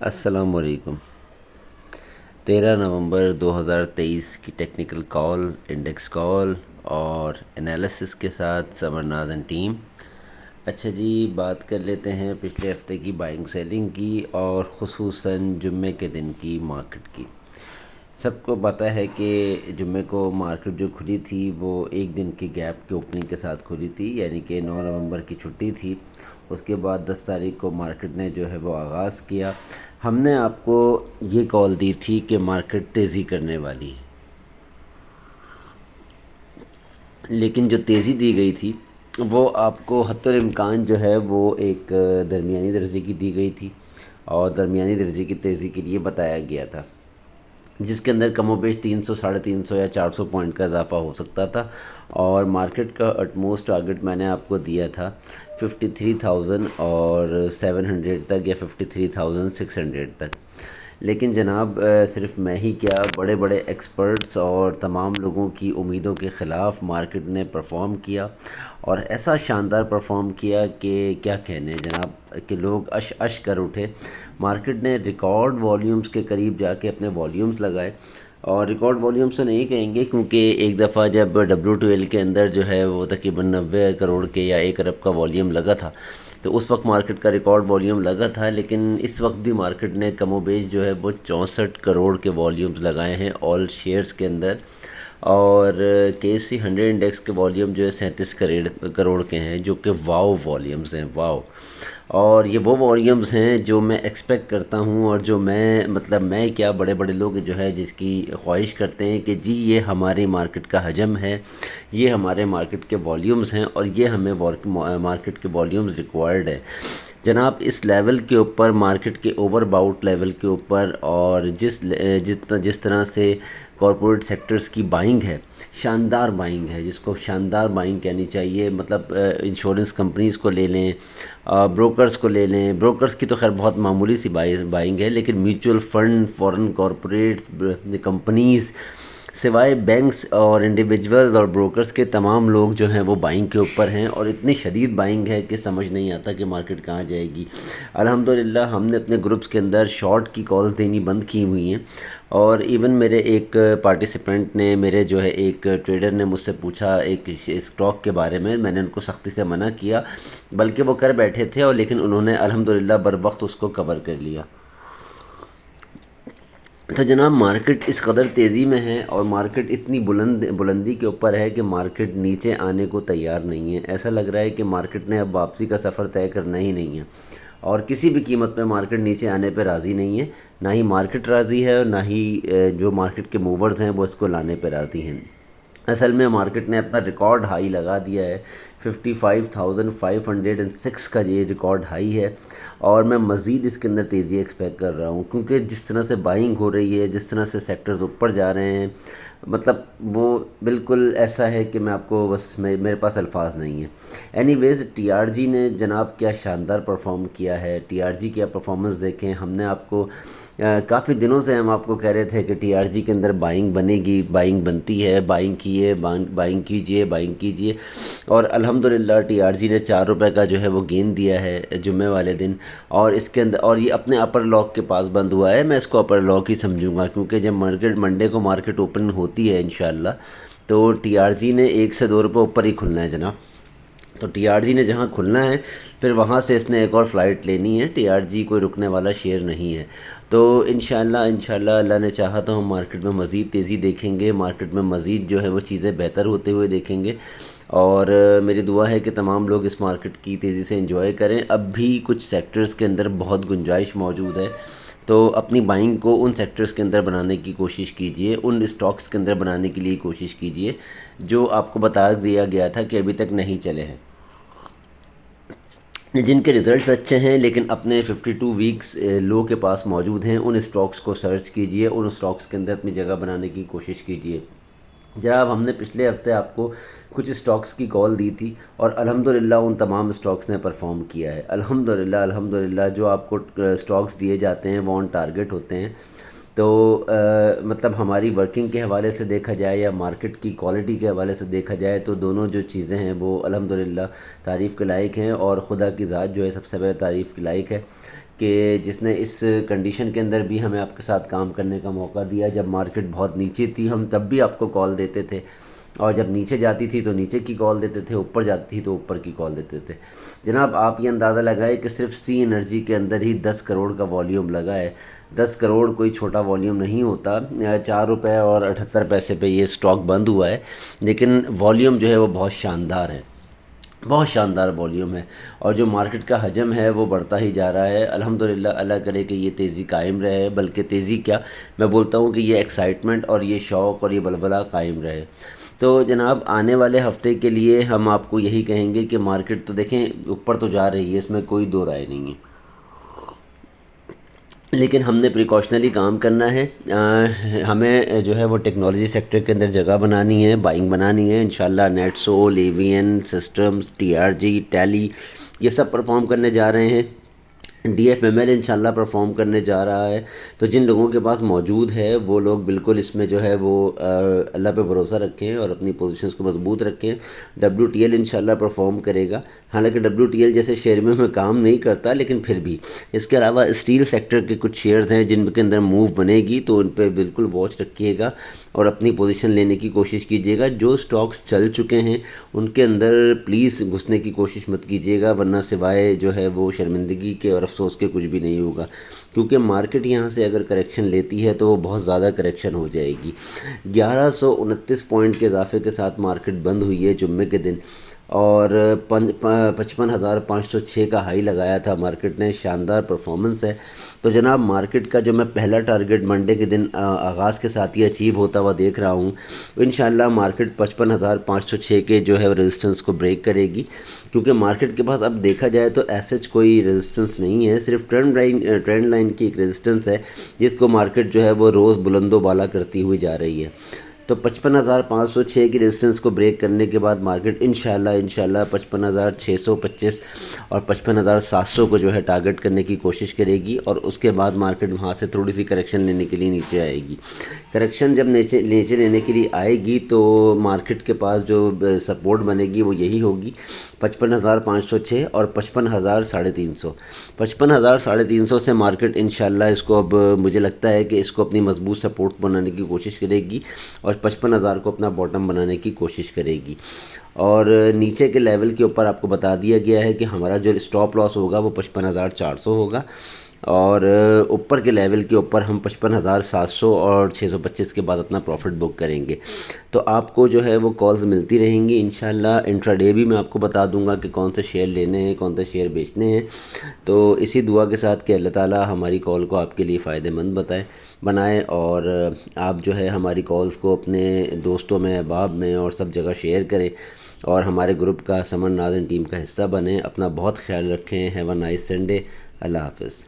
السلام علیکم۔ 13 نومبر 2023 کی ٹیکنیکل کال، انڈیکس کال اور انالیسس کے ساتھ سمر ناز اینڈ ٹیم۔ اچھا جی، بات کر لیتے ہیں پچھلے ہفتے کی بائنگ سیلنگ کی اور خصوصاً جمعے کے دن کی مارکیٹ کی۔ سب کو پتہ ہے کہ جمعے کو مارکیٹ جو کھلی تھی وہ ایک دن کی گیپ کے اوپننگ کے ساتھ کھلی تھی، یعنی کہ 9 نومبر کی چھٹی تھی۔ اس کے بعد 10 تاریخ کو مارکیٹ نے جو ہے وہ آغاز کیا۔ ہم نے آپ کو یہ کال دی تھی کہ مارکیٹ تیزی کرنے والی ہے، لیکن جو تیزی دی گئی تھی وہ آپ کو حتی الامکان جو ہے وہ ایک درمیانی درجے کی دی گئی تھی، اور درمیانی درجے کی تیزی کے لیے بتایا گیا تھا، جس کے اندر کم و بیش 300 350 یا 400 پوائنٹ کا اضافہ ہو سکتا تھا۔ اور مارکیٹ کا اٹموسٹ ٹارگٹ میں نے آپ کو دیا تھا 53,000 اور 700 تک یا 53,600 تک۔ لیکن جناب صرف میں ہی کیا، بڑے بڑے ایکسپرٹس اور تمام لوگوں کی امیدوں کے خلاف مارکیٹ نے پرفارم کیا، اور ایسا شاندار پرفارم کیا کہ کیا کہنے جناب، کہ لوگ اش کر اٹھے۔ مارکیٹ نے ریکارڈ والیومز کے قریب جا کے اپنے والیومز لگائے، اور ریکارڈ والیومز تو نہیں کہیں گے کیونکہ ایک دفعہ جب WTL کے اندر جو ہے وہ تقریباً 90 کروڑ کے یا 1 ارب کا والیوم لگا تھا، تو اس وقت مارکیٹ کا ریکارڈ والیوم لگا تھا۔ لیکن اس وقت بھی مارکیٹ نے کم و بیش جو ہے وہ 64 کروڑ کے والیومز لگائے ہیں آل شیئرز کے اندر، اور KSE 100 انڈیکس کے والیوم جو ہے 37 کروڑ کے ہیں، جو کہ واو والیومز ہیں، واو۔ اور یہ وہ والیومز ہیں جو میں ایکسپیکٹ کرتا ہوں، اور جو میں کیا بڑے بڑے لوگ جو ہے جس کی خواہش کرتے ہیں کہ جی یہ ہماری مارکیٹ کا حجم ہے، یہ ہمارے مارکیٹ کے والیومز ہیں، اور یہ ہمیں مارکیٹ کے والیومز ریکوائرڈ ہے جناب۔ اس لیول کے اوپر، مارکیٹ کے اوور باؤٹ لیول کے اوپر، اور جس طرح سے کارپوریٹ سیکٹرز کی بائنگ ہے، شاندار بائنگ ہے، جس کو شاندار بائنگ کہنی چاہیے۔ مطلب انشورنس کمپنیز کو لے لیں، بروکرز کو لے لیں، بروکرز کی تو خیر بہت معمولی سی بائنگ ہے، لیکن میوچول فنڈ، فورن کارپوریٹس کمپنیز، سوائے بینکس اور انڈیویجولز اور بروکرز کے تمام لوگ جو ہیں وہ بائنگ کے اوپر ہیں، اور اتنی شدید بائنگ ہے کہ سمجھ نہیں آتا کہ مارکیٹ کہاں جائے گی۔ الحمدللہ ہم نے اپنے گروپس کے اندر شارٹ کی کالز دینی بند کی ہوئی ہیں، اور ایون میرے ایک پارٹیسپینٹ نے، میرے جو ہے ایک ٹریڈر نے مجھ سے پوچھا ایک اسٹاک کے بارے میں نے ان کو سختی سے منع کیا، بلکہ وہ کر بیٹھے تھے، اور لیکن انہوں نے الحمدللہ بر وقت اس کو کور کر لیا۔ تو جناب مارکیٹ اس قدر تیزی میں ہے، اور مارکیٹ اتنی بلندی کے اوپر ہے کہ مارکیٹ نیچے آنے کو تیار نہیں ہے۔ ایسا لگ رہا ہے کہ مارکیٹ نے اب واپسی کا سفر طے کرنا ہی نہیں ہے، اور کسی بھی قیمت پہ مارکیٹ نیچے آنے پہ راضی نہیں ہے، نہ ہی مارکیٹ راضی ہے، اور نہ ہی جو مارکیٹ کے موورز ہیں وہ اس کو لانے پہ راضی ہیں۔ اصل میں مارکیٹ نے اپنا ریکارڈ ہائی لگا دیا ہے، 55,506 کا یہ ریکارڈ ہائی ہے، اور میں مزید اس کے اندر تیزی ایکسپیکٹ کر رہا ہوں، کیونکہ جس طرح سے بائنگ ہو رہی ہے، جس طرح سے سیکٹرز اوپر جا رہے ہیں، مطلب وہ بالکل ایسا ہے کہ میں آپ کو بس میرے پاس الفاظ نہیں ہیں۔ اینی ویز TRG نے جناب کیا شاندار پرفارم کیا ہے۔ TRG کی آپ پرفارمنس دیکھیں، ہم نے آپ کو کافی دنوں سے ہم آپ کو کہہ رہے تھے کہ TRG کے اندر بائنگ بنے گی، بائنگ بنتی ہے، بائنگ کیے، بائنگ کیجئے، اور الحمدللہ TRG نے 4 روپے کا جو ہے وہ گین دیا ہے جمعے والے دن، اور اس کے اندر، اور یہ اپنے اپر لاک کے پاس بند ہوا ہے۔ میں اس کو اپر لاک ہی سمجھوں گا، کیونکہ جب منڈے کو مارکیٹ اوپن ہوتی ہے انشاءاللہ، تو TRG نے 1 سے 2 روپے اوپر ہی کھلنا ہے جناب۔ تو TRG نے جہاں کھلنا ہے پھر وہاں سے اس نے ایک اور فلائٹ لینی ہے۔ TRG کوئی رکنے والا شیئر نہیں ہے۔ تو انشاءاللہ اللہ نے چاہا تو ہم مارکیٹ میں مزید تیزی دیکھیں گے، مارکیٹ میں مزید جو ہے وہ چیزیں بہتر ہوتے ہوئے دیکھیں گے، اور میری دعا ہے کہ تمام لوگ اس مارکیٹ کی تیزی سے انجوائے کریں۔ اب بھی کچھ سیکٹرز کے اندر بہت گنجائش موجود ہے، تو اپنی بائنگ کو ان سیکٹرز کے اندر بنانے کی کوشش کیجئے، ان اسٹاکس کے اندر بنانے کے لیے کوشش کیجئے جو آپ کو بتا دیا گیا تھا کہ ابھی تک نہیں چلے ہیں، جن کے ریزلٹس اچھے ہیں لیکن اپنے 52 ویکس لو کے پاس موجود ہیں۔ ان اسٹاکس کو سرچ کیجئے، ان اسٹاکس کے اندر اپنی جگہ بنانے کی کوشش کیجئے۔ جناب ہم نے پچھلے ہفتے آپ کو کچھ اسٹاکس کی کال دی تھی، اور الحمدللہ ان تمام اسٹاکس نے پرفارم کیا ہے۔ الحمدللہ جو آپ کو اسٹاکس دیے جاتے ہیں وہ آن ٹارگٹ ہوتے ہیں۔ تو مطلب ہماری ورکنگ کے حوالے سے دیکھا جائے یا مارکیٹ کی کوالٹی کے حوالے سے دیکھا جائے تو دونوں جو چیزیں ہیں وہ الحمدللہ تعریف کے لائق ہیں، اور خدا کی ذات جو ہے سب سے بڑے تعریف کے لائق ہے کہ جس نے اس کنڈیشن کے اندر بھی ہمیں آپ کے ساتھ کام کرنے کا موقع دیا. جب مارکیٹ بہت نیچے تھی ہم تب بھی آپ کو کال دیتے تھے، اور جب نیچے جاتی تھی تو نیچے کی کال دیتے تھے، اوپر جاتی تھی تو اوپر کی کال دیتے تھے. جناب آپ یہ اندازہ لگائے کہ صرف سی انرجی کے اندر ہی 10 کروڑ کا والیوم لگا ہے. 10 کروڑ کوئی چھوٹا والیوم نہیں ہوتا. 4 روپے اور 78 پیسے پہ یہ سٹاک بند ہوا ہے، لیکن والیوم جو ہے وہ بہت شاندار ہے، بہت شاندار والیوم ہے. اور جو مارکیٹ کا حجم ہے وہ بڑھتا ہی جا رہا ہے. الحمدللہ اللہ کرے کہ یہ تیزی قائم رہے، بلکہ تیزی کیا میں بولتا ہوں کہ یہ ایکسائٹمنٹ اور یہ شوق اور یہ بلبلہ قائم رہے. تو جناب آنے والے ہفتے کے لیے ہم آپ کو یہی کہیں گے کہ مارکیٹ تو دیکھیں اوپر تو جا رہی ہے، اس میں کوئی دو رائے نہیں ہے، لیکن ہم نے پریکاشنلی کام کرنا ہے. ہمیں جو ہے وہ ٹیکنالوجی سیکٹر کے اندر جگہ بنانی ہے، بائنگ بنانی ہے. انشاءاللہ نیٹ سول، ایوین سسٹمز، ٹی آر جی، ٹیلی یہ سب پرفارم کرنے جا رہے ہیں. ڈی ایف ایم ایل انشاءاللہ پرفارم کرنے جا رہا ہے. تو جن لوگوں کے پاس موجود ہے وہ لوگ بالکل اس میں جو ہے وہ اللہ پہ بھروسہ رکھیں اور اپنی پوزیشنز کو مضبوط رکھیں. ڈبلیو ٹی ایل انشاءاللہ پرفارم کرے گا. حالانکہ ڈبلیو ٹی ایل جیسے شیئر میں کام نہیں کرتا، لیکن پھر بھی اس کے علاوہ اسٹیل سیکٹر کے کچھ شیئرز ہیں جن کے اندر موو بنے گی، تو ان پہ بالکل واچ رکھیے گا اور اپنی پوزیشن لینے کی کوشش کیجیے گا. جو سٹاکس چل چکے ہیں ان کے اندر پلیز گھسنے کی کوشش مت کیجیے گا، ورنہ سوائے جو ہے وہ شرمندگی کے اور افسوس کے کچھ بھی نہیں ہوگا. کیونکہ مارکیٹ یہاں سے اگر کریکشن لیتی ہے تو وہ بہت زیادہ کریکشن ہو جائے گی. 1129 پوائنٹ کے اضافے کے ساتھ مارکیٹ بند ہوئی ہے جمعے کے دن، اور 55,506 کا ہائی لگایا تھا مارکیٹ نے. شاندار پرفارمنس ہے. تو جناب مارکیٹ کا جو میں پہلا ٹارگٹ منڈے کے دن آغاز کے ساتھ ہی اچیو ہوتا ہوا دیکھ رہا ہوں، انشاءاللہ مارکیٹ 55,506 کے جو ہے ریزسٹنس کو بریک کرے گی. کیونکہ مارکیٹ کے پاس اب دیکھا جائے تو ایسچ کوئی ریزسٹنس نہیں ہے، صرف ٹرینڈ لائن کی ایک ریزسٹنس ہے جس کو مارکیٹ جو ہے وہ روز بلند و بالا کرتی ہوئی جا رہی ہے. تو 55,506 کی ریزسٹنس کو بریک کرنے کے بعد مارکیٹ انشاءاللہ 55,625 اور 55,700 کو جو ہے ٹارگٹ کرنے کی کوشش کرے گی، اور اس کے بعد مارکیٹ وہاں سے تھوڑی سی کریکشن لینے کے لیے نیچے آئے گی. کریکشن جب نیچے لینے کے لیے آئے گی تو مارکیٹ کے پاس جو سپورٹ بنے گی وہ یہی ہوگی 55,506 اور 55,350. 55,350 سے مارکیٹ انشاءاللہ اس کو اب مجھے لگتا ہے کہ اس کو اپنی مضبوط سپورٹ بنانے کی کوشش کرے گی، اور 55,000 کو اپنا باٹم بنانے کی کوشش کرے گی. اور نیچے کے لیول کے اوپر آپ کو بتا دیا گیا ہے کہ ہمارا جو اسٹاپ لاس ہوگا وہ 55,400 ہوگا، اور اوپر کے لیول کے اوپر ہم 55,700 اور 625 کے بعد اپنا پروفٹ بک کریں گے. تو آپ کو جو ہے وہ کالز ملتی رہیں گی انشاءاللہ. انٹرا ڈے بھی میں آپ کو بتا دوں گا کہ کون سے شیئر لینے ہیں، کون سے شیئر بیچنے ہیں. تو اسی دعا کے ساتھ کہ اللہ تعالیٰ ہماری کال کو آپ کے لیے فائدہ مند بنائے، اور آپ جو ہے ہماری کالز کو اپنے دوستوں میں، احباب میں اور سب جگہ شیئر کریں، اور ہمارے گروپ کا سمر ناظرین ٹیم کا حصہ بنیں. اپنا بہت خیال رکھیں. Have a nice Sunday. اللہ حافظ.